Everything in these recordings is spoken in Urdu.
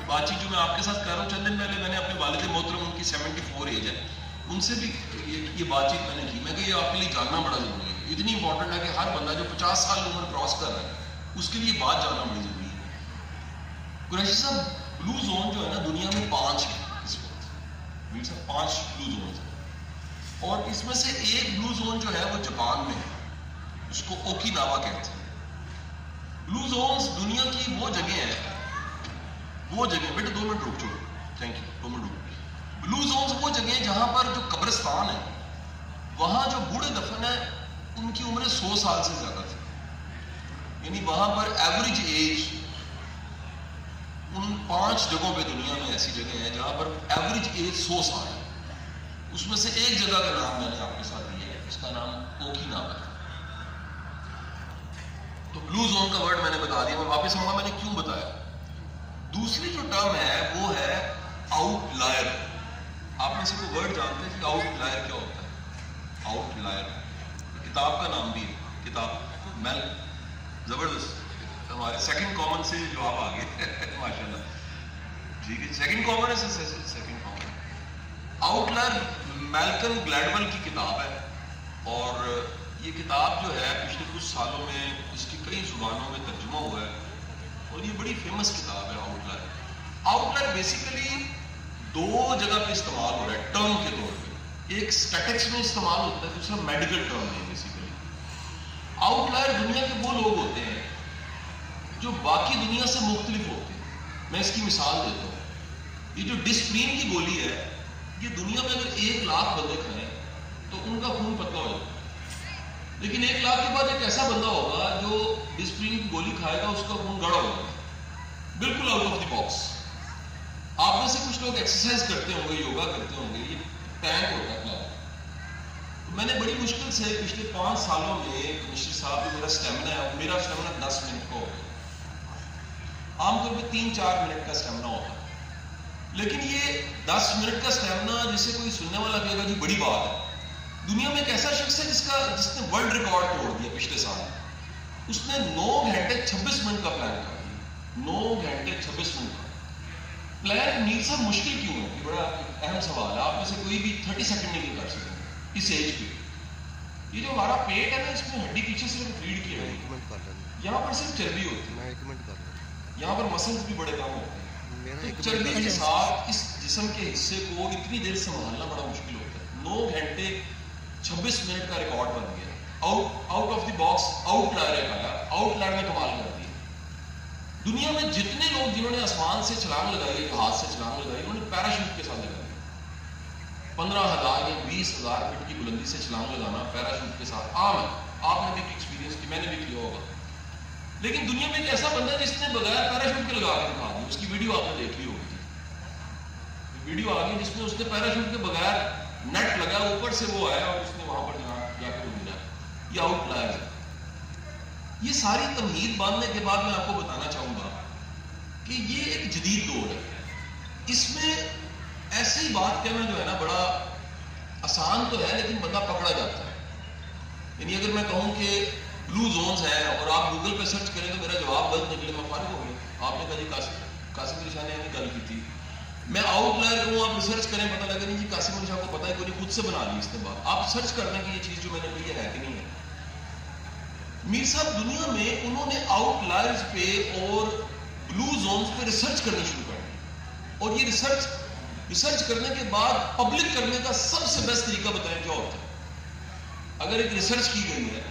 بات چیت جو میں آپ کے ساتھ کر رہا ہوں، چند دن پہلے میں نے اپنے والد محترم، ان کی 74 ایج ہے، ان سے بھی یہ بات چیت میں نے کی. میں کہ یہ آپ کے لیے جاننا بڑا ضروری ہے. اتنی امپورٹنٹ ہے کہ ہر بندہ جو 50 سال عمر کراس کر رہا ہے اس کے لیے بات جاننا بڑی ضروری ہے. قریشی صاحب، بلو زون جو ہے نا دنیا میں 5 ہے اس وقت. 5 بلو زونز ہیں، اور اس میں سے ایک بلو زون جو ہے وہ جاپان میں ہے، اس کو اوکیناوا کہتے ہیں. بلو زونز دنیا کی وہ جگہ ہے، بیٹے 2 منٹ رک چھوڑو، تھینک یو، 2 منٹ رک. بلو زونز وہ جگہ ہیں جہاں پر جو قبرستان ہے وہاں جو بوڑھے دفن ہے ان کی عمریں 100 سال سے زیادہ تھی. یعنی وہاں پر ایوریج ایج ان 5 جگہوں پہ دنیا میں ایسی جگہ ہے جہاں پر ایوریج ایج 100 سال ہے. اس میں سے ایک جگہ کا نام میں نے آپ کے ساتھ دیا ہے، اس کا نام اوکیناوا ہے. تو بلو زون کا ورڈ میں نے بتا دیا. میں واپس آؤں گا میں نے کیوں بتایا. دوسری جو ٹرم ہے وہ ہے آؤٹ لائر. آپ میں سے کوئی ورڈ جانتے ہیں کہ آؤٹ لائر کیا ہوتا ہے؟ آؤٹ لائر کتاب کا نام بھی ہے، کتاب میل. زبردست، ہمارے سیکنڈ کامن سے جواب آ گئے ماشاء اللہ. ٹھیک ہے، سیکنڈ کامن ہے، second common. Outliers Malcolm Gladwell کی کتاب ہے، اور یہ کتاب جو ہے پچھلے کچھ سالوں میں اس کی کئی زبانوں میں ترجمہ ہوا ہے، اور یہ بڑی فیمس کتاب ہے outlier. Outlier basically 2 جگہ پہ استعمال ہو رہا ہے ٹرم کے طور پہ. ایک اسٹیٹکس میں استعمال ہوتا ہے، دوسرا میڈیکل ٹرم ہے. بیسیکلی آؤٹ لائر دنیا کے وہ لوگ ہوتے ہیں جو باقی دنیا سے مختلف ہوتے ہیں. میں اس کی مثال دیتا ہوں. یہ جو ڈسپرین کی گولی ہے، یہ دنیا میں اگر 1 لاکھ بندے کھائیں تو ان کا خون پتلا ہو جاتا ہے. لیکن 1 لاکھ کے بعد ایک ایسا بندہ ہوگا جو ڈسپرین کی گولی کھائے گا، اس کا خون گڑا ہوگا، بالکل آؤٹ آف دی باکس. آپ میں سے کچھ لوگ ایکسرسائز کرتے ہوں گے، یوگا کرتے ہوں گے، یہ ٹینک ہوتا ہے. میں نے بڑی مشکل سے پچھلے 5 سالوں میں کمشنر صاحب جو میرا اسٹیمنا ہے، میرا اسٹیمنا 10 منٹ کا ہو گیا. عام طور پہ 3-4 منٹ کا اسٹیمنا ہوتا ہے، لیکن یہ 10 منٹ کا اسٹیمنا جسے کوئی سننے والا کہے گا جی بڑی بات ہے. دنیا میں ایک ایسا شخص ہے جس نے ورلڈ ریکارڈ توڑ دیا پچھلے سال. اس نے 9 گھنٹے 26 منٹ کا پلان کر دیا. 9 گھنٹے 26 منٹ کا پلان. میر صاحب مشکل کیوں ہے؟ یہ بڑا اہم سوال ہے. آپ میں سے کوئی بھی 30 سیکنڈ نہیں کر سکتے اس ایج پہ. یہ جو ہمارا پیٹ ہے نا، اس میں ہڈی پیچھے صرف ریڑھ کی ہے، یہاں پر صرف چربی ہوتی ہے، یہاں پر مسلز بھی بڑے کم ہوتے ہیں. تو چربی کے ساتھ اس جسم کے حصے کو اتنی دیر سنبھالنا بڑا مشکل ہوتا ہے. 9 گھنٹے 26 منٹ کا ریکارڈ بن گیا. Out of the box outlier ہے. آؤٹ لائر میں کمال کر دیا. دنیا میں جتنے لوگ جنہوں نے آسمان سے چھلانگ لگائی، جہاز سے چھلانگ لگائی، انہوں نے پیراشوٹ کے ساتھ لگائی. 15,000 یا 20,000 فٹ کی بلندی سے چھلانگ لگانا پیراشوٹ کے ساتھ عام ہے. آپ نے بھی ایکسپیرینس کی، میں نے بھی کیا ہوگا. لیکن دنیا میں ایک ایسا بندہ جس نے بغیر پیراشوٹ کے لگا کے دکھا دی. اس کی ویڈیو آپ نے دیکھ لی ہوگی. ویڈیو آ گئی جس میں اس نے پیراشوٹ کے بغیر نیٹ لگا اوپر سے وہ آیا اور اس نے وہاں پر جا کے گرا. یہ آؤٹ لائر ہے. یہ ساری تمہید باندھنے کے بعد میں آپ کو بتانا چاہوں گا کہ یہ ایک جدید دور ہے. اس میں ایسی بات کہنا جو ہے نا بڑا آسان تو ہے، لیکن بندہ پکڑا جاتا ہے. یعنی اگر میں کہوں کہ بلو زونز ہیں اور آپ گوگل پہ سرچ کریں تو میرا جواب غلط نکلے، میں فارغ ہو گیا. آپ نے کہا جی قاسم علی شاہ نے گل کی تھی. میں آؤٹ لائر کروں، آپ ریسرچ کریں، پتہ لگے نہیں جی قاسم علی شاہ کو پتہ ہے کوئی خود سے بنا لی اس نے بات. آپ سرچ کر دیں کہ یہ چیز جو میں نے کہی ہے کہ نہیں ہے. میر صاحب دنیا میں انہوں نے آؤٹ لائرز پہ اور بلو زونز پہ ریسرچ کرنی شروع کر دی. اور یہ ریسرچ کرنے کے بعد پبلک کرنے کا سب سے بیسٹ طریقہ بتائیں کیا ہوتا ہے؟ اگر ایک ریسرچ کی گئی ہے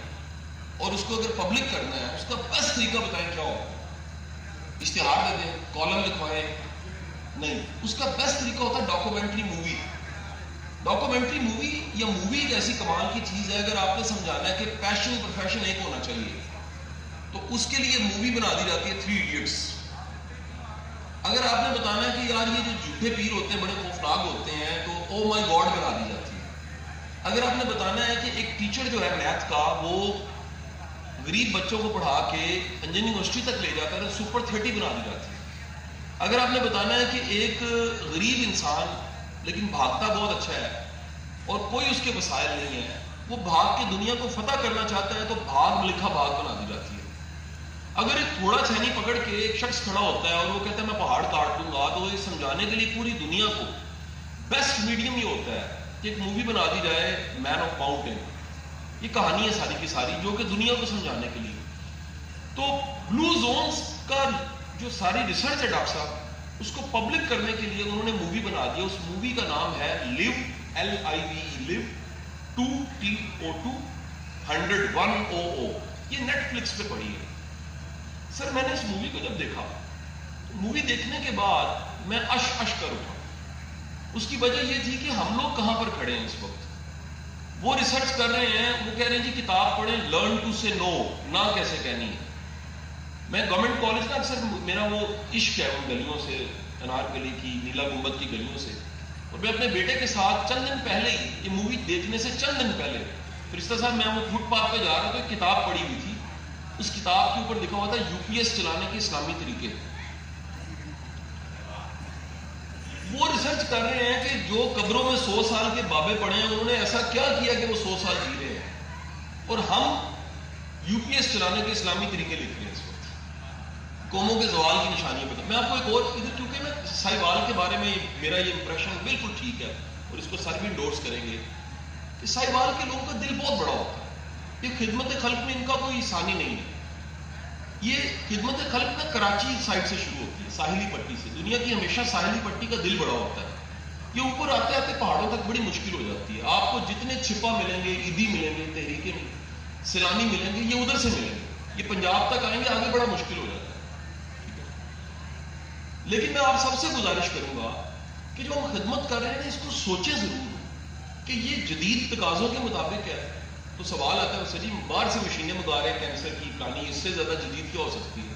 اور اس کو اگر پبلک کرنا ہے، اس کا بیسٹ طریقہ بتائیں کیا ہوتا ہے؟ اشتہار دے دیں، کالم لکھوائیں؟ نہیں. اس کا بیسٹ طریقہ ہوتا ہے ڈاکومنٹری مووی. ڈاکومنٹری مووی یا مووی ایک ایسی کمال کی چیز ہے. اگر آپ نے سمجھانا ہے کہ پیشن پروفیشن ایک ہونا چاہیے تو اس کے لیے مووی بنا دی جاتی ہے 3 ایڈیٹس. اگر آپ نے بتانا ہے کہ یار یہ جو جھوٹے پیر ہوتے ہیں بڑے خوفناک ہوتے ہیں تو او مائی گاڈ بنا دی جاتی ہے. اگر آپ نے بتانا ہے کہ ایک ٹیچر جو ہے میتھ کا وہ غریب بچوں کو پڑھا کے انجینئرنگ یونیورسٹی تک لے جاتا ہے تو سپر 30 بنا دی جاتی ہے. اگر آپ نے بتانا ہے کہ ایک غریب انسان لیکن بھاگتا بہت اچھا ہے اور کوئی اس کے وسائل نہیں ہے، وہ بھاگ کے دنیا کو فتح کرنا چاہتا ہے تو بھاگ ملکھا بھاگ بنا دی جاتی ہے. اگر ایک تھوڑا چھینی پکڑ کے ایک شخص کھڑا ہوتا ہے اور وہ کہتا ہے میں پہاڑ کاٹ دوں گا کو یہ سمجھانے کے لیے پوری دنیا کو بیسٹ میڈیم یہ ہوتا ہے کہ ایک مووی بنا دی جائے مین آف ماؤنٹین. یہ کہانی ہے ساری کی ساری جو کہ دنیا کو سمجھانے کے لیے. تو بلو زونز کا جو ساری ریسرچ ہے ڈاکٹر صاحب اس کو پبلک کرنے کے لیے انہوں نے مووی بنا دیا. اس مووی کا نام ہے لیو LIVE لیو 2TO2 100 یہ نیٹ فلکس پہ پڑی ہے. سر میں نے اس مووی کو جب دیکھا مووی دیکھنے کے بعد میں اش کر اٹھا. اس کی وجہ یہ تھی کہ ہم لوگ کہاں پر کھڑے ہیں اس وقت. وہ ریسرچ کر رہے ہیں, وہ کہہ رہے ہیں جی کتاب پڑھیں لرن ٹو سے نو, نہ کیسے کہنی ہے. میں گورنمنٹ کالج کا اکثر میرا وہ عشق ہے ان گلیوں سے, انارکلی کی, نیلا گنبد کی گلیوں سے. اور میں اپنے بیٹے کے ساتھ چند دن پہلے ہی یہ مووی دیکھنے سے چند دن پہلے فرشتہ صاحب میں وہ فٹ پاتھ پہ جا رہا تو ایک کتاب پڑھی ہوئی تھی. اس کتاب کے اوپر لکھا ہوا تھا UPS چلانے کے اسلامی طریقے. وہ ریسرچ کر رہے ہیں کہ جو قبروں میں 100 سال کے بابے پڑے ہیں انہوں نے ایسا کیا کیا کہ وہ 100 سال جی رہے ہیں, اور ہم UPS چلانے کے اسلامی طریقے لکھ رہے ہیں اس وقت. قوموں کے زوال کی نشانیاں بتا. میں آپ کو ایک اور کیونکہ میں ساہیوال کے بارے میں میرا یہ امپریشن بالکل ٹھیک ہے اور اس کو سر بھی انڈورس کریں گے کہ ساہیوال کے لوگوں کا دل بہت بڑا ہوتا ہے. یہ خدمت خلق میں ان کا کوئی ثانی نہیں ہے. یہ خدمت خلق میں کراچی سائڈ سے شروع ہوتی ہے, ساحلی پٹی سے. دنیا کی ہمیشہ ساحلی پٹی کا دل بڑا ہوتا ہے. یہ اوپر آتے آتے پہاڑوں تک بڑی مشکل ہو جاتی ہے. آپ کو جتنے چھپا ملیں گے, عیدی ملیں گے, تحریک سیلانی ملیں گے, یہ ادھر سے ملیں گے. یہ پنجاب تک آئیں گے, آگے بڑا مشکل ہو جاتا ہے. لیکن میں آپ سب سے گزارش کروں گا کہ جو ہم خدمت کر رہے ہیں اس کو سوچیں ضرور کہ یہ جدید تقاضوں کے مطابق ہے. تو سوال آتا ہے اس سے جی باہر سے مشینیں منگا رہے ہیں کینسر کی پلانی, اس سے زیادہ جدید کیا ہو سکتی ہے.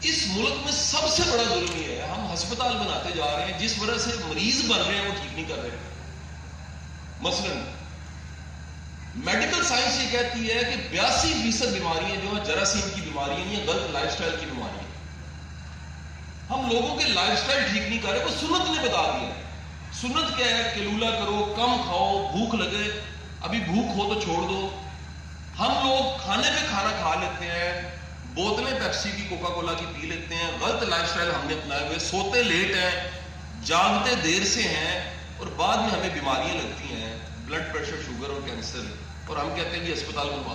اس ملک میں سب سے بڑا ظلم یہ ہے ہم ہسپتال بناتے جا رہے ہیں جس وجہ سے مریض بن رہے ہیں وہ ٹھیک نہیں کر رہے. مثلا میڈیکل سائنس یہ کہتی ہے کہ 82% بیماریاں جو ہیں جراثیم کی بیماریاں یا غلط لائف سٹائل کی بیماریاں. ہم لوگوں کے لائف سٹائل ٹھیک نہیں کر رہے. وہ سنت نے بتا دیا. سنت کیا ہے؟ کیلولا کرو, کم کھاؤ, بھوک لگے ابھی بھوک ہو تو چھوڑ دو. ہم لوگ کھانے پہ کھانا کھا لیتے ہیں, بوتلیں پیپسی کی, کوکا کولا کی پی لیتے ہیں. غلط لائف سٹائل ہم نے اپنائے ہوئے, سوتے لیٹ ہیں, جاگتے دیر سے ہیں, اور بعد میں ہمیں بیماریاں لگتی ہیں, بلڈ پریشر, شوگر اور کینسر, اور ہم کہتے ہیں کہ اسپتال بنوا.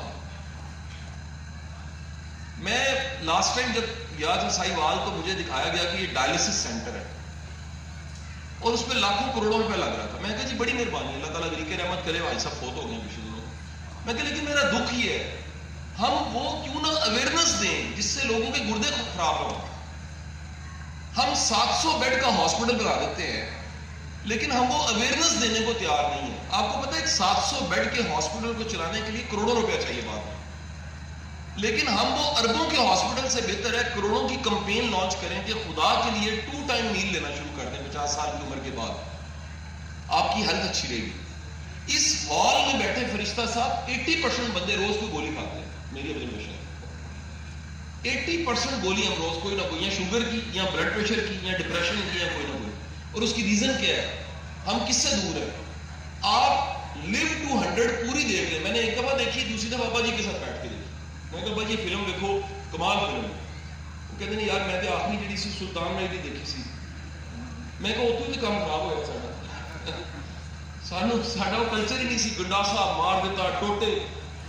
میں لاسٹ ٹائم جب گیا تھا ساہیوال تو مجھے دکھایا گیا کہ یہ ڈائلسس سینٹر ہے اور اس پہ لاکھوں کروڑوں روپے لگ رہا تھا. میں کہا جی بڑی مہربانی, اللہ تعالیٰ غریق رحمت کرے, بھائی صاحب فوت ہو گئے پچھلے دنوں. میں کہ لیکن میرا دکھ یہ ہے ہم وہ کیوں نہ اویئرنیس دیں جس سے لوگوں کے گردے خراب ہوں. ہم 700 بیڈ کا ہاسپٹل بنا دیتے ہیں لیکن ہم وہ اویئرنیس دینے کو تیار نہیں ہے. آپ کو پتا ہے 700 بیڈ کے ہاسپٹل کو چلانے کے لیے کروڑوں روپے چاہیے بعد میں, لیکن ہم وہ اربوں کے ہاسپٹل سے بہتر ہے کروڑوں کی کمپین لانچ کریں کہ خدا کے لیے 2 ٹائم میل لینا شروع کر دیں 50 سال کی عمر کے بعد, آپ کی ہیلتھ اچھی رہے گی. اس ہال میں بیٹھے فرشتہ صاحب 80% بندے روز کو گولی کھاتے ہیں. میری observation ہے 80% گولی ہم روز کوئی نہ کوئی, یا شوگر کی, یا بلڈ پریشر کی, یا ڈپریشن کی, یا کوئی نہ کوئی. اور اس کی ریزن کیا ہے؟ ہم کس سے دور ہیں. آپ لیو ٹو 100 پوری دیکھ لیں. میں نے ایک دفعہ دیکھی, دوسری دفعہ ابا جی کے ساتھ بیٹھ کے دیکھی. میں کہا بھائی یہ فلم دیکھو, کمال فلم ہے. وہ کہتے ہیں یار میں تو آخری جڑی سی سلطان نے دیکھی سی. میں کہا اتوں تو کام خراب ہوا سارا, ساڈا وہ کلچر ہی نہیں سی. گنڈاسا مار دیتا, ٹوٹے.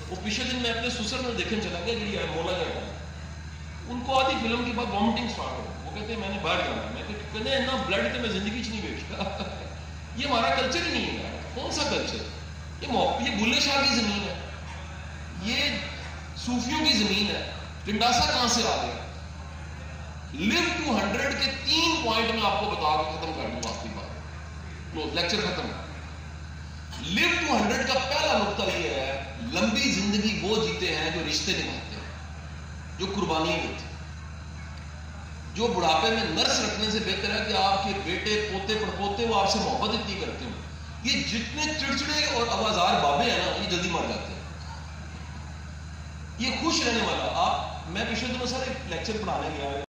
وہ پچھلے دن میں اپنے سسر میں دیکھنے چلا گیا جی مولا جاتا ہے, ان کو آدھی فلم کے بعد وامٹنگ اسٹارٹ ہو. وہ کہتے ہیں میں نے باہر جانا. میں کہتے ہیں اتنا بلڈ تو میں زندگی چ نہیں بیچتا. یہ ہمارا کلچر ہی نہیں ہے. کون سا کلچر؟ یہ بلے شاہ کی زمین ہے, یہ صوفیوں کی زمین ہے. گنڈاسا کہاں سے آ گیا؟ لیو ٹو 100 کے 3 پوائنٹ میں آپ کو بتا کے ختم کر دوں. آخری بات, لیکچر ختم. لیو ٹو 100 کا پہلا نقطہ یہ ہے لمبی زندگی وہ جیتے ہیں جو رشتے نبھاتے ہیں, جو قربانیاں دیتے ہیں. جو بڑھاپے میں نرس رکھنے سے بہتر ہے کہ آپ کے بیٹے, پوتے, پڑپوتے وہ آپ سے محبت اتنی کرتے ہیں. یہ جتنے چڑچڑے اور آوازار بابے ہیں نا یہ جلدی مر جاتے ہیں. یہ خوش رہنے والا. آپ, میں پچھلے دنوں سر ایک لیکچر پڑھانے گیا